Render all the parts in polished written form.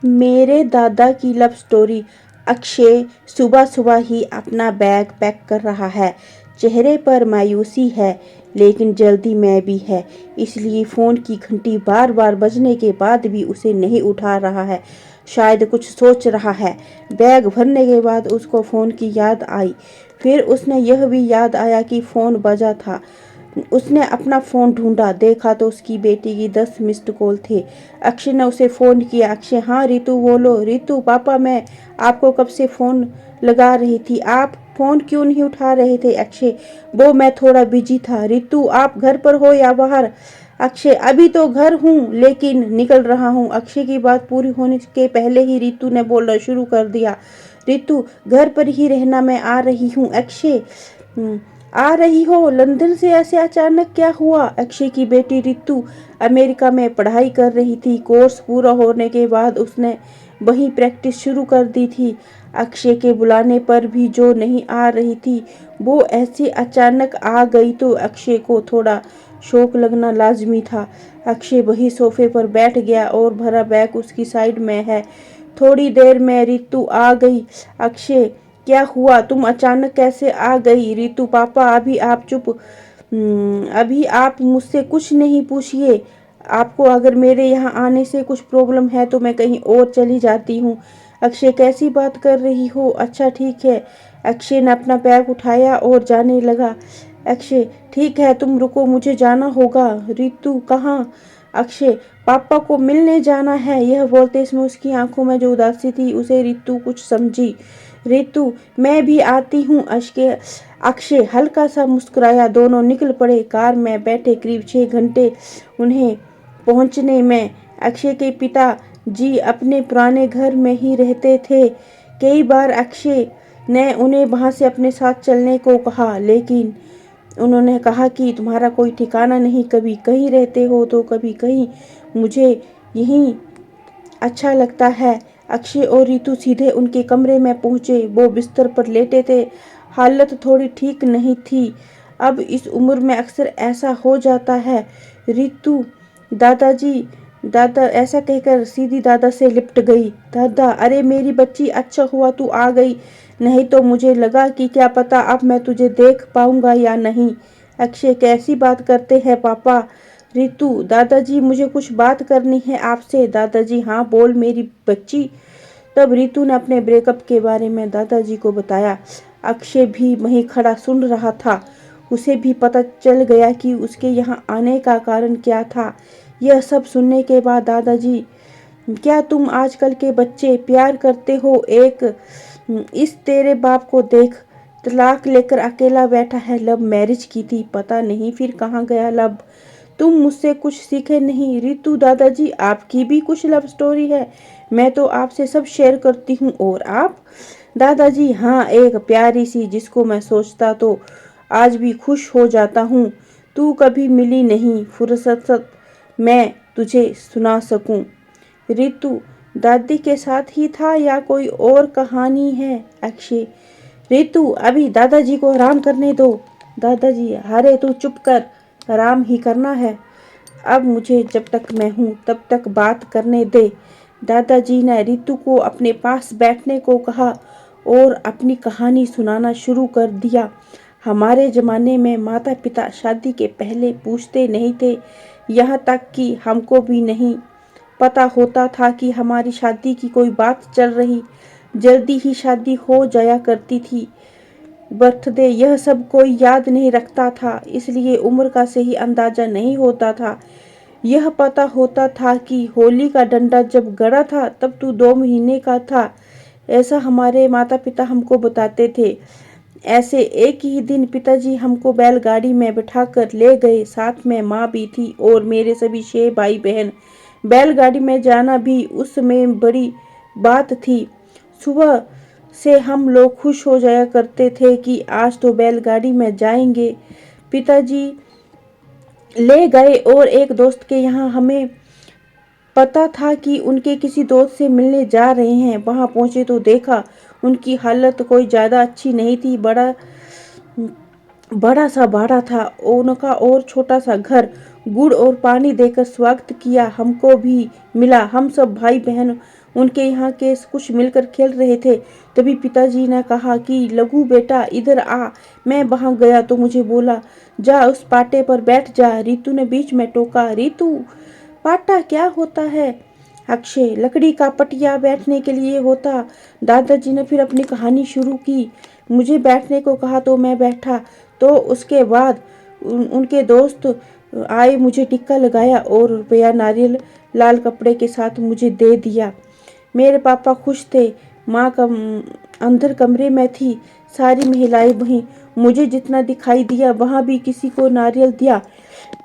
मेरे दादा की लव स्टोरी। अक्षय सुबह सुबह ही अपना बैग पैक कर रहा है। चेहरे पर मायूसी है, लेकिन जल्दी में भी है। इसलिए फ़ोन की घंटी बार बार बजने के बाद भी उसे नहीं उठा रहा है। शायद कुछ सोच रहा है। बैग भरने के बाद उसको फ़ोन की याद आई। फिर उसने यह भी याद आया कि फ़ोन बजा था। उसने अपना फ़ोन ढूंढा, देखा तो उसकी बेटी की 10 मिस्ड कॉल थे। अक्षय ने उसे फ़ोन किया। अक्षय, हाँ रितु बोलो। रितु, पापा मैं आपको कब से फ़ोन लगा रही थी, आप फ़ोन क्यों नहीं उठा रहे थे। अक्षय, वो मैं थोड़ा बिजी था। रितु, आप घर पर हो या बाहर। अक्षय, अभी तो घर हूँ लेकिन निकल रहा हूँ। अक्षय की बात पूरी होने के पहले ही रितु ने बोलना शुरू कर दिया। रितु, घर पर ही रहना, मैं आ रही हूँ। अक्षय, आ रही हो? लंदन से ऐसे अचानक क्या हुआ? अक्षय की बेटी रितु अमेरिका में पढ़ाई कर रही थी। कोर्स पूरा होने के बाद उसने वहीं प्रैक्टिस शुरू कर दी थी। अक्षय के बुलाने पर भी जो नहीं आ रही थी, वो ऐसे अचानक आ गई तो अक्षय को थोड़ा शौक लगना लाजमी था। अक्षय वही सोफे पर बैठ गया और भरा बैग उसकी साइड में है। थोड़ी देर में रितु आ गई। अक्षय, क्या हुआ? तुम अचानक कैसे आ गई? रितु, पापा अभी आप चुप। अभी आप मुझसे कुछ नहीं पूछिए। आपको अगर मेरे यहाँ आने से कुछ प्रॉब्लम है तो मैं कहीं और चली जाती हूँ। अक्षय, कैसी बात कर रही हो? अच्छा ठीक है। अक्षय ने अपना बैग उठाया और जाने लगा। अक्षय, ठीक है तुम रुको, मुझे जाना होगा। रितु, कहाँ? अक्षय, पापा को मिलने जाना है। यह बोलते इसमें उसकी आंखों में जो उदासी थी उसे रितु कुछ समझी। रितु, मैं भी आती हूँ। अक्षय हल्का सा मुस्कुराया। दोनों निकल पड़े। कार में बैठे करीब 6 घंटे उन्हें पहुंचने में। अक्षय के पिता जी अपने पुराने घर में ही रहते थे। कई बार अक्षय ने उन्हें वहां से अपने साथ चलने को कहा, लेकिन उन्होंने कहा कि तुम्हारा कोई ठिकाना नहीं, कभी कहीं रहते हो तो कभी कहीं। मुझे यहीं अच्छा लगता है। अक्षय और रितु सीधे उनके कमरे में पहुंचे। वो बिस्तर पर लेटे थे। हालत थोड़ी ठीक नहीं थी। अब इस उम्र में अक्सर ऐसा हो जाता है। रितु, दादाजी। दादा ऐसा कहकर सीधी दादा से लिपट गई। दादा, अरे मेरी बच्ची, अच्छा हुआ तू आ गई, नहीं तो मुझे लगा कि क्या पता अब मैं तुझे देख पाऊंगा या नहीं। अक्षय, कैसी बात करते हैं पापा। रितु, दादाजी मुझे कुछ बात करनी है आपसे। दादाजी, हाँ बोल मेरी बच्ची। तब रितु ने अपने ब्रेकअप के बारे में दादाजी को बताया। अक्षय भी वहीं खड़ा सुन रहा था। उसे भी पता चल गया कि उसके यहाँ आने का कारण क्या था। यह सब सुनने के बाद दादाजी, क्या तुम आजकल के बच्चे प्यार करते हो? इस तेरे बाप को देख, तलाक लेकर अकेला बैठा है। लव मैरिज की थी, पता नहीं फिर कहाँ गया लव। तुम मुझसे कुछ सीखे नहीं। रितु, दादाजी आपकी भी कुछ लव स्टोरी है? मैं तो आपसे सब शेयर करती हूँ। और आप? दादाजी, हाँ एक प्यारी सी, जिसको मैं सोचता तो आज भी खुश हो जाता हूँ। तू कभी मिली नहीं, फुर्सत मैं तुझे सुना सकूं। रितु, दादी के साथ ही था या कोई और कहानी है? अक्षय, रितु अभी दादाजी को आराम करने दो। दादाजी, अरे तू चुप कर, आराम ही करना है। अब मुझे जब तक मैं हूँ तब तक बात करने दे। दादाजी ने रितु को अपने पास बैठने को कहा और अपनी कहानी सुनाना शुरू कर दिया। हमारे ज़माने में माता पिता शादी के पहले पूछते नहीं थे, यहाँ तक कि हमको भी नहीं पता होता था कि हमारी शादी की कोई बात चल रही। जल्दी ही शादी हो जाया करती थी। बर्थडे यह सब कोई याद नहीं रखता था, इसलिए उम्र का सही अंदाजा नहीं होता था। यह पता होता था कि होली का डंडा जब गड़ा था तब तू 2 महीने का था। ऐसा हमारे माता पिता हमको बताते थे। ऐसे एक ही दिन पिताजी हमको बैलगाड़ी में बिठाकर ले गए। साथ में माँ भी थी और मेरे सभी 6 भाई बहन। बैलगाड़ी में जाना भी उस समय बड़ी बात थी। सुबह से हम लोग खुश हो जाया करते थे कि आज तो बैलगाड़ी में जाएंगे। पिताजी ले गए और एक दोस्त के यहाँ हमें पता था कि उनके किसी दोस्त से मिलने जा रहे हैं। वहां पहुंचे तो देखा उनकी हालत कोई ज़्यादा अच्छी नहीं थी। बड़ा बड़ा सा बाड़ा था, उनका और छोटा सा घर। गुड़ और पानी देकर स्वागत किया। हमको भी मिला। हम सब भाई बहन उनके यहाँ के कुछ मिलकर खेल रहे थे। तभी पिताजी ने कहा कि लघु बेटा इधर आ। मैं वहां गया तो मुझे बोला, जा उस पाटे पर बैठ जा। रितु ने बीच में टोका, रितु पाटा क्या होता है? अक्षय, लकड़ी का पटिया बैठने के लिए होता। दादाजी ने फिर अपनी कहानी शुरू की। मुझे बैठने को कहा तो मैं बैठा। तो उसके बाद उनके दोस्त आए, मुझे टिक्का लगाया और रुपया नारियल लाल कपड़े के साथ मुझे दे दिया। मेरे पापा खुश थे। माँ अंदर कमरे में थी। सारी महिलाएं वहीं। मुझे जितना दिखाई दिया वहां भी किसी को नारियल दिया।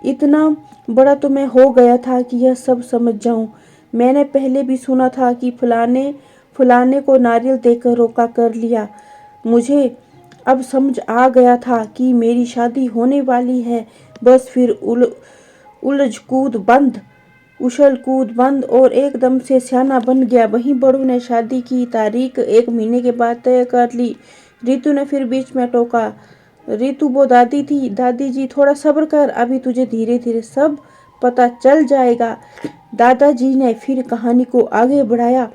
इतना बड़ा तो मैं हो गया था कि यह सब समझ जाऊं। मैंने पहले भी सुना था कि फलाने फलाने को नारियल देकर रोका कर लिया। मुझे अब समझ आ गया था कि मेरी शादी होने वाली है। बस फिर उलझ कूद बंद, उछल कूद बंद और एकदम से सियाना बन गया। वहीं बड़ों ने शादी की तारीख 1 महीने के बाद तय कर ली। रितु ने फिर बीच में टोका, रितु वो दादी थी। दादी जी थोड़ा सब्र कर, अभी तुझे धीरे धीरे सब पता चल जाएगा। दादाजी ने फिर कहानी को आगे बढ़ाया।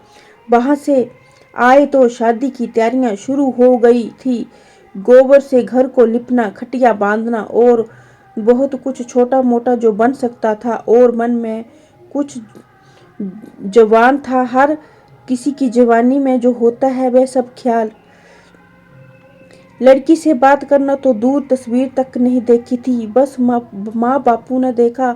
वहां से आए तो शादी की तैयारियां शुरू हो गई थी। गोबर से घर को लिपना, खटिया बांधना और बहुत कुछ छोटा मोटा जो बन सकता था। और मन में कुछ जवान था, हर किसी की जवानी में जो होता है वह सब ख्याल। लड़की से बात करना तो दूर, तस्वीर तक नहीं देखी थी। बस माँ बापू ने देखा,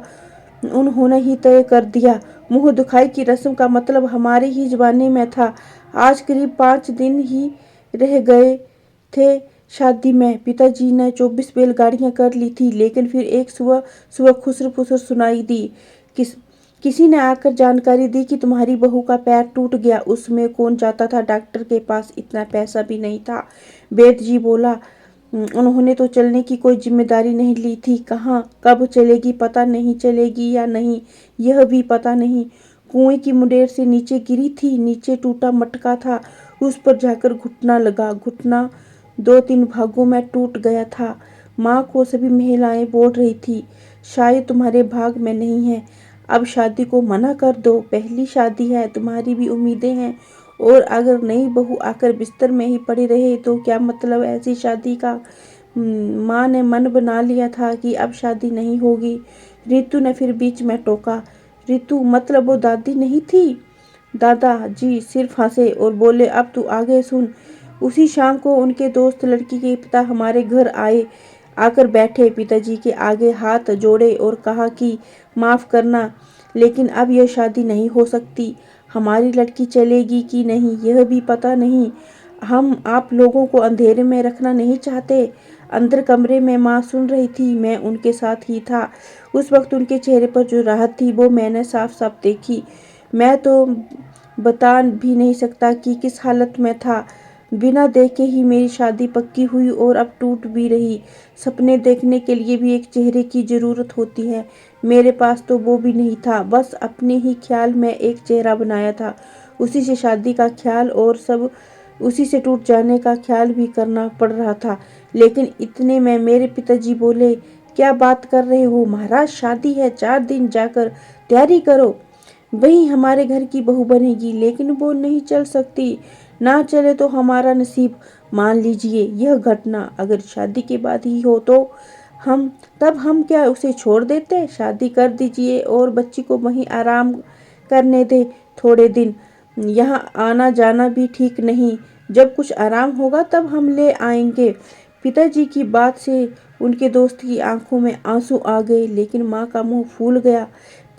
उन्होंने ही तय कर दिया। मुंह दिखाई की रस्म का मतलब हमारे ही जमाने में था। आज करीब 5 दिन ही रह गए थे शादी में। पिताजी ने 24 बैलगाड़ियां कर ली थी। लेकिन फिर एक सुबह सुबह खुसर फुसर सुनाई दी। किसी ने आकर जानकारी दी कि तुम्हारी बहू का पैर टूट गया। उसमें कौन जाता था डॉक्टर के पास, इतना पैसा भी नहीं था। वेद जी बोला, उन्होंने तो चलने की कोई जिम्मेदारी नहीं ली थी। कहाँ कब चलेगी पता नहीं, चलेगी या नहीं यह भी पता नहीं। कुएं की मुंडेर से नीचे गिरी थी। नीचे टूटा मटका था, उस पर जाकर घुटना लगा। घुटना 2-3 भागों में टूट गया था। माँ को सभी महिलाएं बोल रही थी, शायद तुम्हारे भाग में नहीं है, अब शादी को मना कर दो। पहली शादी है, तुम्हारी भी उम्मीदें हैं। और अगर नई बहू आकर बिस्तर में ही पड़ी रहे तो क्या मतलब ऐसी शादी का? माँ ने मन बना लिया था कि अब शादी नहीं होगी। रितु ने फिर बीच में टोका, रितु मतलब वो दादी नहीं थी? दादा जी सिर्फ हंसे और बोले, अब तू आगे सुन। उसी शाम को उनके दोस्त लड़की के पिता हमारे घर आकर बैठे। पिताजी के आगे हाथ जोड़े और कहा कि माफ करना, लेकिन अब यह शादी नहीं हो सकती। हमारी लड़की चलेगी कि नहीं यह भी पता नहीं। हम आप लोगों को अंधेरे में रखना नहीं चाहते। अंदर कमरे में माँ सुन रही थी, मैं उनके साथ ही था। उस वक्त उनके चेहरे पर जो राहत थी वो मैंने साफ साफ देखी। मैं तो बता भी नहीं सकता कि किस हालत में था। बिना देखे ही मेरी शादी पक्की हुई और अब टूट भी रही। सपने देखने के लिए भी एक चेहरे की जरूरत होती है। मेरे पास तो वो भी नहीं था। बस अपने ही ख्याल में एक चेहरा बनाया था। उसी से शादी का ख्याल और सब उसी से टूट जाने का ख्याल भी करना पड़ रहा था। लेकिन इतने में मेरे पिताजी बोले, क्या बात कर रहे हो महाराज, शादी है 4 दिन, जाकर तैयारी करो। वही हमारे घर की बहू बनेगी। लेकिन वो नहीं चल सकती। ना चले तो हमारा नसीब। मान लीजिए यह घटना अगर शादी के बाद ही हो तो हम क्या उसे छोड़ देते? शादी कर दीजिए और बच्ची को वहीं आराम करने दे थोड़े दिन। यहाँ आना जाना भी ठीक नहीं। जब कुछ आराम होगा तब हम ले आएंगे। पिताजी की बात से उनके दोस्त की आंखों में आंसू आ गए। लेकिन माँ का मुंह फूल गया।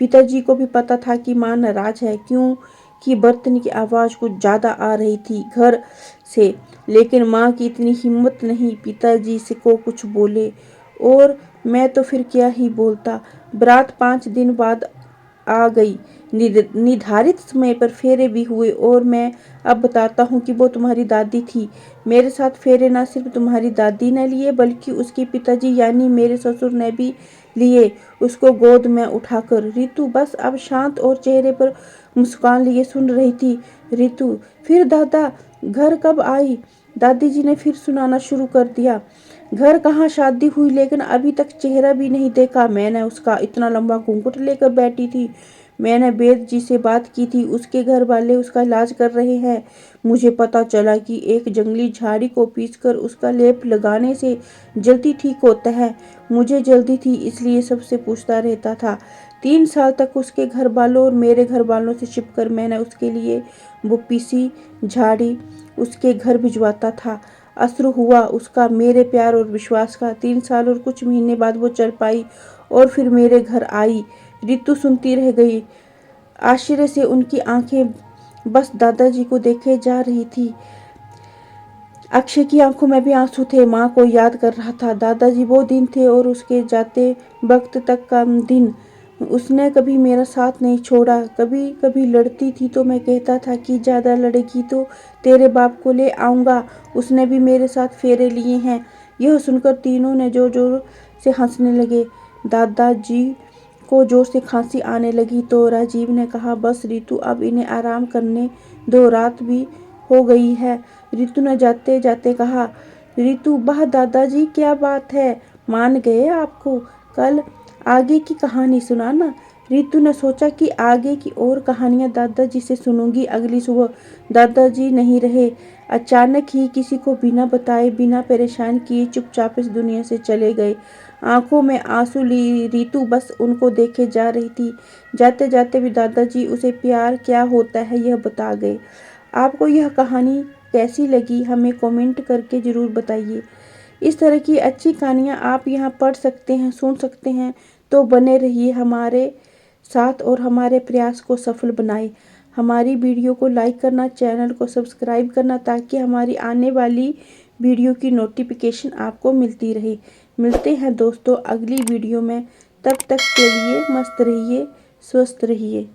पिताजी को भी पता था कि माँ नाराज है, क्योंकि बर्तन की आवाज़ कुछ ज़्यादा आ रही थी घर से। लेकिन माँ की इतनी हिम्मत नहीं पिताजी से को कुछ बोले। और मैं तो फिर क्या ही बोलता। बारात 5 दिन बाद आ गई। निर्धारित समय पर फेरे भी हुए और मैं अब बताता हूँ कि वो तुम्हारी दादी थी। मेरे साथ फेरे न सिर्फ तुम्हारी दादी ने लिए बल्कि उसके पिताजी यानी मेरे ससुर ने भी लिए, उसको गोद में उठाकर। रितु बस अब शांत और चेहरे पर मुस्कान लिए सुन रही थी। रितु, फिर दादा घर कब आई? दादी जी ने फिर सुनाना शुरू कर दिया। घर कहाँ शादी हुई, लेकिन अभी तक चेहरा भी नहीं देखा। मैंने उसका इतना लंबा घूंघट लेकर बैठी थी। मैंने वेद जी से बात की थी, उसके घर वाले उसका इलाज कर रहे हैं। मुझे पता चला कि एक जंगली झाड़ी को पीसकर उसका लेप लगाने से जल्दी ठीक होता है। मुझे जल्दी थी, इसलिए सबसे पूछता रहता था। 3 साल तक उसके घर वालों और मेरे घर वालों से छिपकर मैंने उसके लिए वो पीसी झाड़ी उसके घर भिजवाता था। असर हुआ उसका मेरे प्यार और विश्वास का। 3 साल और कुछ महीने बाद वो चल पाई और फिर मेरे घर आई। रितु सुनती रह गई। आश्चर्य से उनकी आंखें बस दादाजी को देखे जा रही थी। अक्षय की आंखों में भी आंसू थे। माँ को याद कर रहा था। दादाजी वो दिन थे और उसके जाते वक्त तक का दिन। उसने कभी मेरा साथ नहीं छोड़ा। कभी कभी लड़ती थी तो मैं कहता था कि ज़्यादा लड़ेगी तो तेरे बाप को ले आऊँगा। उसने भी मेरे साथ फेरे लिए हैं। यह सुनकर तीनों ने जोर जोर से हंसने लगे। दादाजी को जोर से खांसी आने लगी तो राजीव ने कहा, बस रितु, अब इन्हें आराम करने दो, रात भी हो गई है। रितु ने जाते जाते कहा, रितु, वाह दादाजी, क्या बात है, मान गए आपको। कल आगे की कहानी सुनाना। रितु ने सोचा कि आगे की और कहानियां दादाजी से सुनूंगी। अगली सुबह दादाजी नहीं रहे। अचानक ही किसी को बिना बताए, बिना परेशान किए चुपचाप इस दुनिया से चले गए। आंखों में आंसू ली रितु बस उनको देखे जा रही थी। जाते जाते भी दादाजी उसे प्यार क्या होता है यह बता गए। आपको यह कहानी कैसी लगी हमें कमेंट करके ज़रूर बताइए। इस तरह की अच्छी कहानियाँ आप यहाँ पढ़ सकते हैं, सुन सकते हैं, तो बने रहिए हमारे साथ और हमारे प्रयास को सफल बनाए। हमारी वीडियो को लाइक करना, चैनल को सब्सक्राइब करना, ताकि हमारी आने वाली वीडियो की नोटिफिकेशन आपको मिलती रहे। मिलते हैं दोस्तों अगली वीडियो में। तब तक के लिए मस्त रहिए, स्वस्थ रहिए।